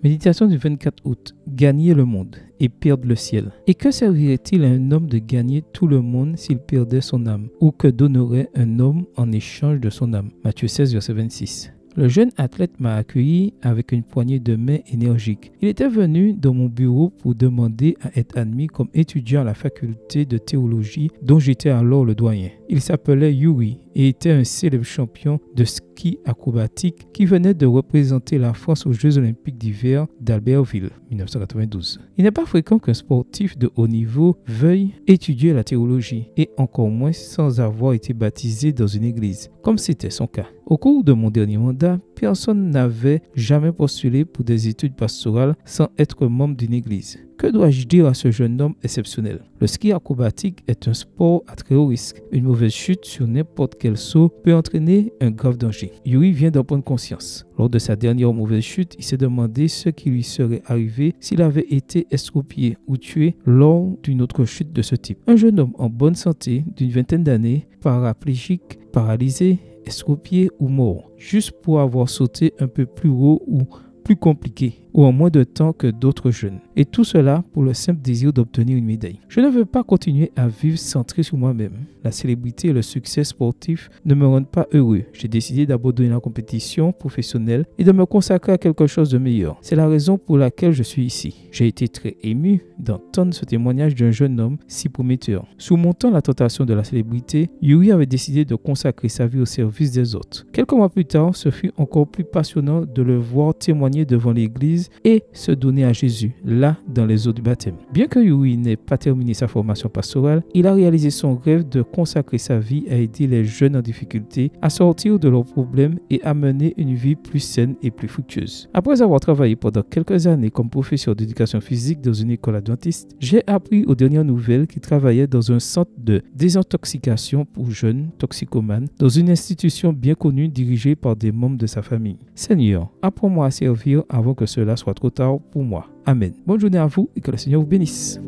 Méditation du 24 août. Gagner le monde et perdre le ciel. Et que servirait-il à un homme de gagner tout le monde s'il perdait son âme? Ou que donnerait un homme en échange de son âme? Matthieu 16, verset 26. Le jeune athlète m'a accueilli avec une poignée de main énergique. Il était venu dans mon bureau pour demander à être admis comme étudiant à la faculté de théologie dont j'étais alors le doyen. Il s'appelait Yuri et était un célèbre champion de ski acrobatique qui venait de représenter la France aux Jeux olympiques d'hiver d'Albertville, 1992. Il n'est pas fréquent qu'un sportif de haut niveau veuille étudier la théologie, et encore moins sans avoir été baptisé dans une église, comme c'était son cas. Au cours de mon dernier mandat, personne n'avait jamais postulé pour des études pastorales sans être membre d'une église. Que dois-je dire à ce jeune homme exceptionnel? Le ski acrobatique est un sport à très haut risque. Une mauvaise chute sur n'importe quel saut peut entraîner un grave danger. Yuri vient d'en prendre conscience. Lors de sa dernière mauvaise chute, il s'est demandé ce qui lui serait arrivé s'il avait été estropié ou tué lors d'une autre chute de ce type. Un jeune homme en bonne santé, d'une vingtaine d'années, paraplégique, paralysé, estropié ou mort, juste pour avoir sauté un peu plus haut ou plus compliqué, ou en moins de temps que d'autres jeunes. Et tout cela pour le simple désir d'obtenir une médaille. Je ne veux pas continuer à vivre centré sur moi-même. La célébrité et le succès sportif ne me rendent pas heureux. J'ai décidé d'abandonner la compétition professionnelle et de me consacrer à quelque chose de meilleur. C'est la raison pour laquelle je suis ici. J'ai été très ému d'entendre ce témoignage d'un jeune homme si prometteur. Surmontant la tentation de la célébrité, Yuri avait décidé de consacrer sa vie au service des autres. Quelques mois plus tard, ce fut encore plus passionnant de le voir témoigner devant l'église et se donner à Jésus, là dans les eaux du baptême. Bien que Yuri n'ait pas terminé sa formation pastorale, il a réalisé son rêve de consacrer sa vie à aider les jeunes en difficulté à sortir de leurs problèmes et à mener une vie plus saine et plus fructueuse. Après avoir travaillé pendant quelques années comme professeur d'éducation physique dans une école adventiste, j'ai appris aux dernières nouvelles qu'il travaillait dans un centre de désintoxication pour jeunes toxicomanes dans une institution bien connue dirigée par des membres de sa famille. Seigneur, apprends-moi à servir avant que cela soit trop tard pour moi. Amen. Bonne journée à vous et que le Seigneur vous bénisse.